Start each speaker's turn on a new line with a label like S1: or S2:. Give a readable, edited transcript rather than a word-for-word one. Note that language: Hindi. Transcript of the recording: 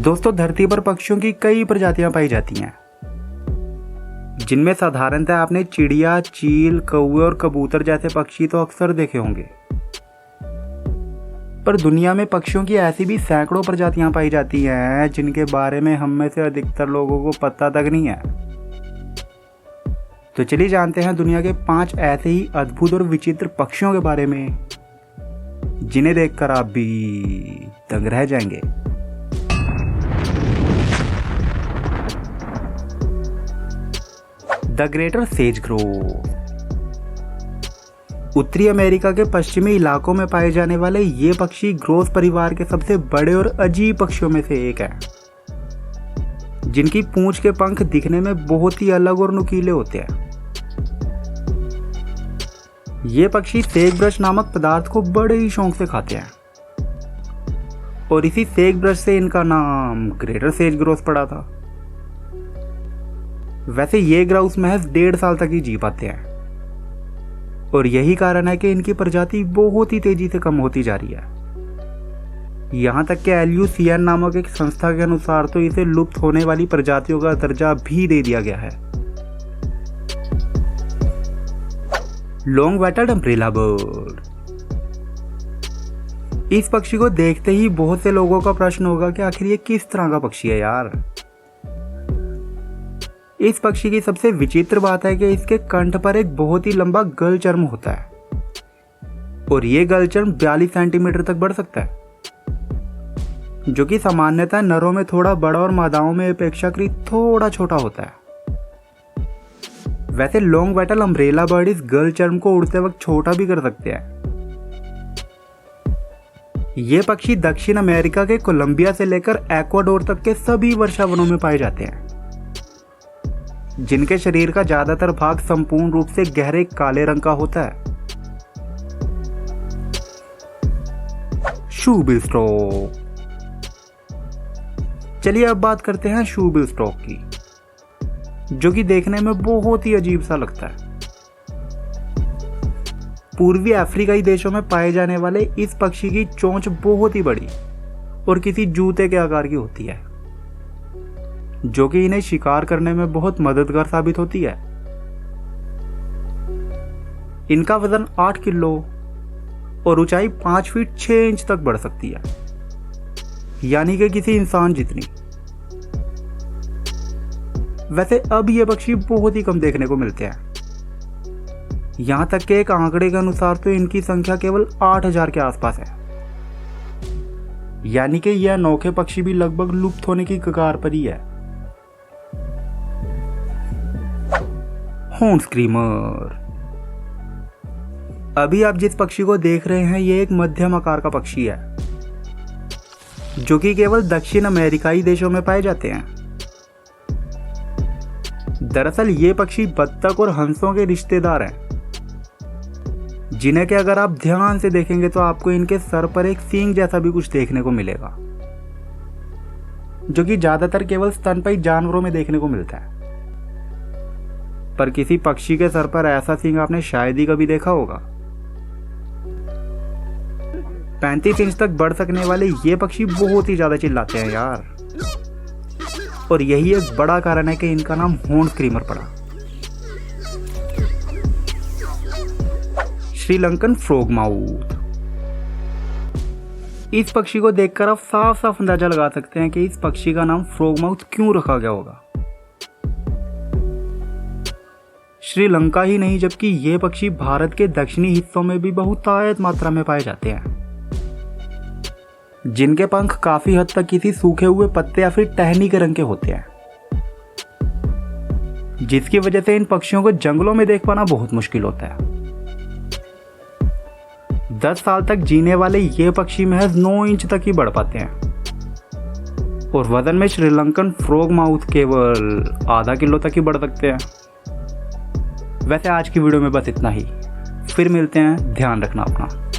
S1: दोस्तों, धरती पर पक्षियों की कई प्रजातियां पाई जाती हैं, जिनमें साधारणतः आपने चिड़िया, चील, कौवे और कबूतर जैसे पक्षी तो अक्सर देखे होंगे। पर दुनिया में पक्षियों की ऐसी भी सैकड़ों प्रजातियां पाई जाती हैं जिनके बारे में हम में से अधिकतर लोगों को पता तक नहीं है। तो चलिए जानते हैं दुनिया के 5 ऐसे ही अद्भुत और विचित्र पक्षियों के बारे में, जिन्हें देखकर आप भी दंग रह जाएंगे। The greater says Grove. उत्तरी अमेरिका के पश्चिमी इलाकों में पाए जाने वाले ये पक्षी ग्रोव परिवार के सबसे बड़े और अजीब पक्षियों में से एक है, जिनकी पूंछ के पंख दिखने में बहुत ही अलग और नुकीले होते हैं। ये पक्षी सेज ब्रश नामक पदार्थ को बड़े ही शौक से खाते हैं और इसी सेज ब्रश से इनका नाम ग्रेटर सेज ग्रोव पड़ा था। वैसे ये ग्राउस महज 1.5 साल तक ही जी पाते हैं और यही कारण है कि इनकी प्रजाति बहुत ही तेजी से कम होती जा रही है। यहाँ तक कि IUCN नामक एक संस्था के अनुसार तो इसे लुप्त होने वाली प्रजातियों का दर्जा भी दे दिया गया है। लॉन्ग वेटेड अम्ब्रेला बर्ड। इस पक्षी को देखते ही बहुत से लोगों का प्रश्न होगा कि आखिर ये किस तरह का पक्षी है यार। इस पक्षी की सबसे विचित्र बात है कि इसके कंठ पर एक बहुत ही लंबा गलचर्म होता है और ये गलचर्म 42 सेंटीमीटर तक बढ़ सकता है, जो कि सामान्यतः नरों में थोड़ा बड़ा और मादाओं में अपेक्षाकृत थोड़ा छोटा होता है। वैसे लॉन्ग वेटल अम्ब्रेला बर्ड इस गलचर्म को उड़ते वक्त छोटा भी कर सकते हैं। ये पक्षी दक्षिण अमेरिका के कोलंबिया से लेकर एक्वाडोर तक के सभी वर्षावनों में पाए जाते हैं, जिनके शरीर का ज्यादातर भाग संपूर्ण रूप से गहरे काले रंग का होता है। शू बिल स्टॉक। चलिए अब बात करते हैं शू बिल स्टॉक की, जो कि देखने में बहुत ही अजीब सा लगता है। पूर्वी अफ्रीकाई देशों में पाए जाने वाले इस पक्षी की चोंच बहुत ही बड़ी और किसी जूते के आकार की होती है, जो कि इन्हें शिकार करने में बहुत मददगार साबित होती है। इनका वजन 8 किलो और ऊंचाई 5 फीट 6 इंच तक बढ़ सकती है, यानी कि किसी इंसान जितनी। वैसे अब ये पक्षी बहुत ही कम देखने को मिलते हैं। यहां तक कि एक आंकड़े के अनुसार तो इनकी संख्या केवल 8000 के आसपास है, यानी कि यह अनोखे पक्षी भी लगभग लुप्त होने की कगार पर ही है। Horn screamer. अभी आप जिस पक्षी को देख रहे हैं ये एक मध्यम आकार का पक्षी है, जो कि केवल दक्षिण अमेरिकाई देशों में पाए जाते हैं। दरअसल ये पक्षी बत्तख और हंसों के रिश्तेदार हैं, जिन्हें कि अगर आप ध्यान से देखेंगे तो आपको इनके सर पर एक सींग जैसा भी कुछ देखने को मिलेगा, जो कि ज्यादातर केवल स्तनपायी जानवरों में देखने को मिलता है। पर किसी पक्षी के सर पर ऐसा सींग आपने शायद ही कभी देखा होगा। 35 इंच तक बढ़ सकने वाले ये पक्षी बहुत ही ज्यादा चिल्लाते हैं यार, और यही एक बड़ा कारण है कि इनका नाम हॉर्न स्क्रीमर पड़ा। Sri Lankan frog mouth. इस पक्षी को देखकर आप साफ साफ अंदाजा लगा सकते हैं कि इस पक्षी का नाम फ्रॉग माउथ क्यों रखा गया होगा। श्रीलंका ही नहीं, जबकि ये पक्षी भारत के दक्षिणी हिस्सों में भी बहुतायत मात्रा में पाए जाते हैं, जिनके पंख काफी हद तक किसी सूखे हुए पत्ते या फिर टहनी के रंग के होते हैं, जिसकी वजह से इन पक्षियों को जंगलों में देख पाना बहुत मुश्किल होता है। 10 साल तक जीने वाले ये पक्षी महज 9 इंच तक ही बढ़ पाते हैं और वजन में श्रीलंकन फ्रॉग माउथ केवल आधा किलो तक ही बढ़ सकते हैं। वैसे आज की वीडियो में बस इतना ही, फिर मिलते हैं, ध्यान रखना अपना।